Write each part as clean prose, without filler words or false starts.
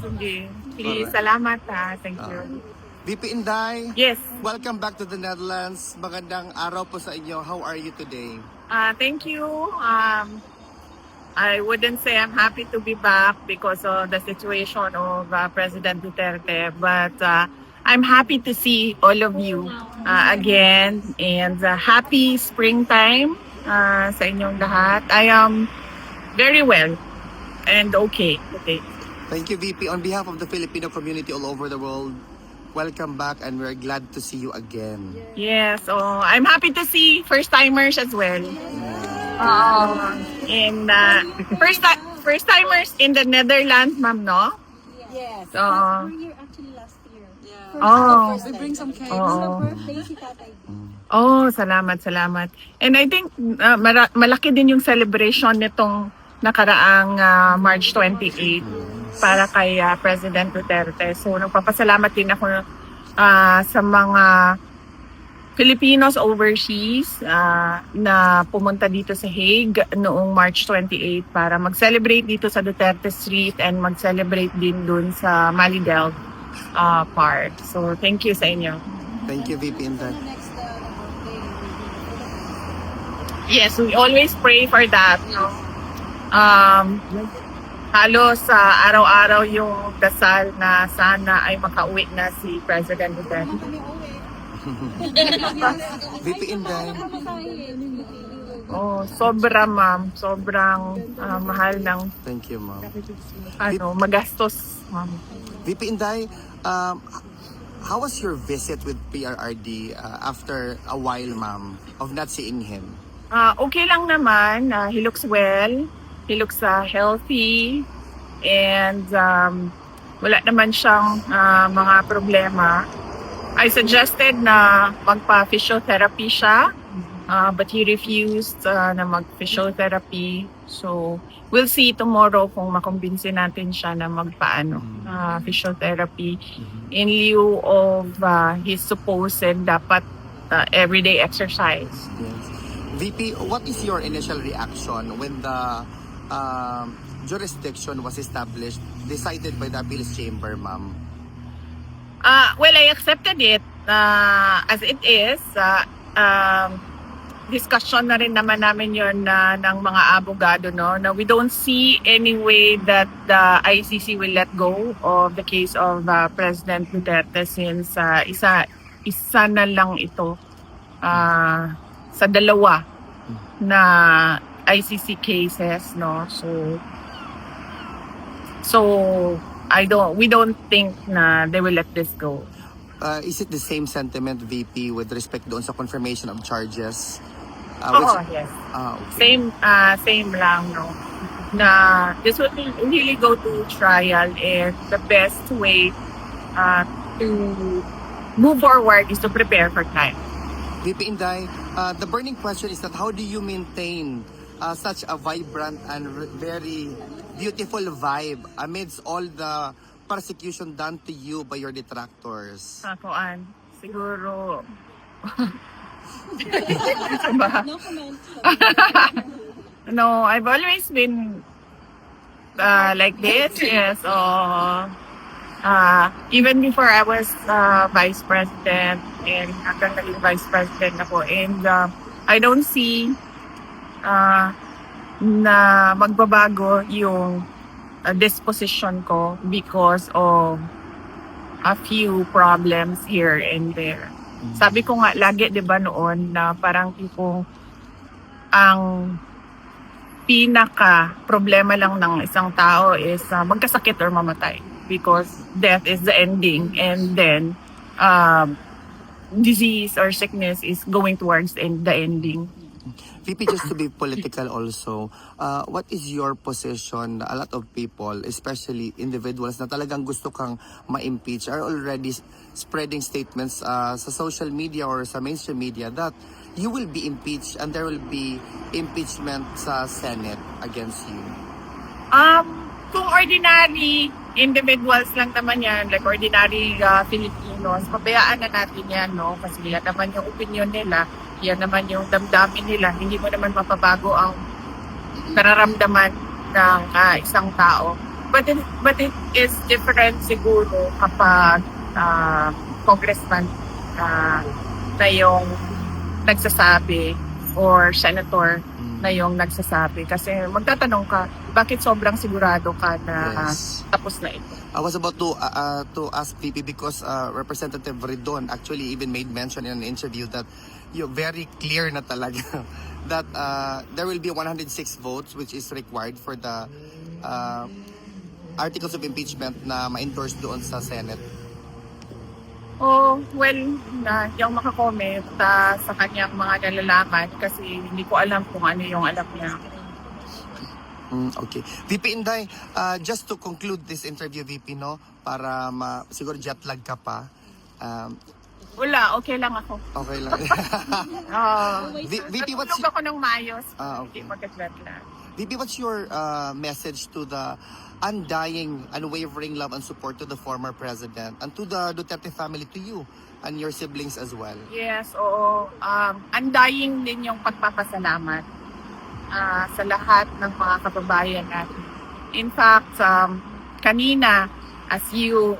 Sige. Please, salamat ha. Thank you. VP Inday, Yes. welcome back to the Netherlands. Magandang araw po sa inyo. How are you today? Thank you. I wouldn't say I'm happy to be back because of the situation of President Duterte, but I'm happy to see all of you again, and happy springtime sa inyong lahat. I am very well and okay. Thank you, VP. On behalf of the Filipino community all over the world, welcome back and we're glad to see you again. Yes, I'm happy to see first-timers as well. And first-timers in the Netherlands, ma'am, no? Yes. So, We're here actually last year. Yeah. First We bring some cakes. birthday si Tatay. salamat. And I think malaki din yung celebration nitong nakaraang March 28 para kay President Duterte. So nagpapasalamat din ako sa mga Filipinos overseas na pumunta dito sa Hague noong March 28 para mag-celebrate dito sa Duterte Street and mag-celebrate din dun sa Malidel Park. So thank you sa inyo. Thank you, VP Inday. Next birthday. Yes, we always pray for that. No? Halos araw-araw yung dasal na sana ay makauwi na si President Duterte. Kami uwi. VP Inday, Sobra ma'am. Sobrang mahal ng thank you, ma'am. magastos ma'am. VP Inday, how was your visit with PRRD after a while, ma'am, of not seeing him? Okay lang naman. He looks well. He looks healthy. And wala naman siyang mga problema. I suggested na magpa-physiotherapy siya. But he refused na mag-physiotherapy. So, we'll see tomorrow kung makumbinsi natin siya na physiotherapy in lieu of his supposed dapat everyday exercise. Yes. VP, what is your initial reaction when the jurisdiction was established, decided by the appeals chamber, ma'am? Well, I accepted it as it is. Discussion na rin naman namin yun ng mga abogado, no? Na we don't see any way that the ICC will let go of the case of President Duterte since isa na lang ito sa dalawa na ICC cases, no? So we don't think na they will let this go. Is it the same sentiment, VP, with respect doon sa confirmation of charges? Yes. Okay. Same lang, no? Na this will really go to trial, and the best way to move forward is to prepare for time. VP Inday, the burning question is that how do you maintain such a vibrant and very beautiful vibe amidst all the persecution done to you by your detractors? Siguro No comment. no, I've always been like this. Yes. Even before I was vice president, and hanggang naging vice president ako, and I don't see na magbabago yung disposition ko because of a few problems here and there. Sabi ko nga lagi, 'di ba, noon na parang tipong ang pinaka problema lang ng isang tao is magkasakit or mamatay, because death is the ending, and then disease or sickness is going towards the ending. VP, just to be political also, what is your position? A lot of people, especially individuals na talagang gusto kang ma-impeach, are already spreading statements sa social media or sa mainstream media that you will be impeached and there will be impeachment sa Senate against you. Kung ordinary individuals lang naman yan, like ordinary Filipinos, pabayaan na natin yan, no? Kasi yan naman yung opinion nila, yan naman yung damdamin nila. Hindi mo naman mapabago ang nararamdaman ng isang tao. But it is different siguro kapag congressman na yung nagsasabi or senator na yung nagsasabi. Kasi magtatanong ka, bakit sobrang sigurado ka na Yes. tapos na ito? I was about to ask VP because Representative Ridon actually even made mention in an interview that you're very clear na talaga that there will be 106 votes which is required for the articles of impeachment na ma-endorse doon sa Senate. Oh, well, hindi ako makakomment sa kanyang mga nalalaman kasi hindi ko alam kung ano yung alam niya. Okay. VP Inday, just to conclude this interview, VP, no, para siguro jet lag ka pa. Wala, okay lang ako. Okay lang. VP, what's Natulog ako ng mayos. okay. Hindi magkatlat lang. VP, what's your message to the undying, unwavering love and support to the former president and to the Duterte family, to you and your siblings as well? Yes, oo. Undying din yung pagpapasalamat sa lahat ng mga kababayan natin. In fact, kanina, as you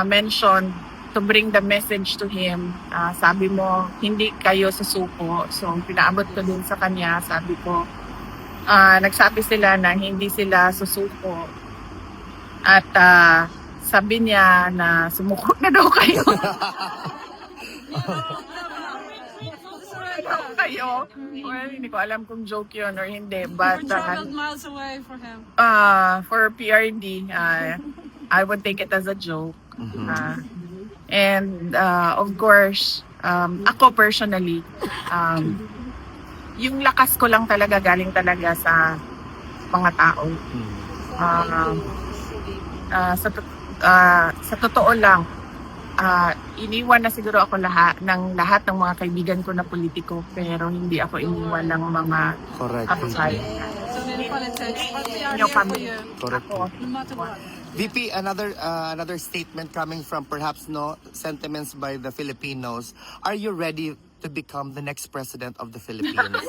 mentioned, to bring the message to him, sabi mo, hindi kayo susuko. So, pinaabot ko din sa kanya, sabi ko, nagsabi sila na hindi sila susuko. At sabi niya na sumuko na daw kayo. Kayo. Well, hindi ko alam kung joke yun or hindi. But traveled miles away for him. for PRD, I would take it as a joke. And of course, ako personally, yung lakas ko lang talaga galing talaga sa mga tao. Sa totoo lang, iniwan na siguro ako lahat ng mga kaibigan ko na politiko, pero hindi ako iniwan ng mga Correct. outside. So many politics. But we are Yung here for kami. you. Correct. Ako. No matter what. VP, another statement coming from perhaps sentiments by the Filipinos. Are you ready to become the next president of the Philippines?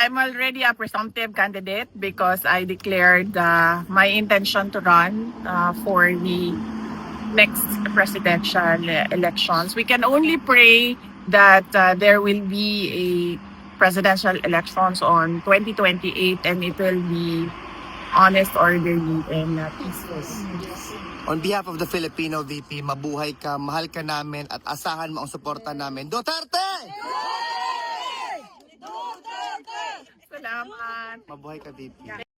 I'm already a presumptive candidate because I declared my intention to run for the next presidential elections. We can only pray that there will be a presidential elections on 2028 and it will be honest, orderly, and peaceful. On behalf of the Filipino VP, mabuhay ka, mahal ka namin at asahan mo ang suporta namin. Duterte! Salamat. Mabuhay ka, VP.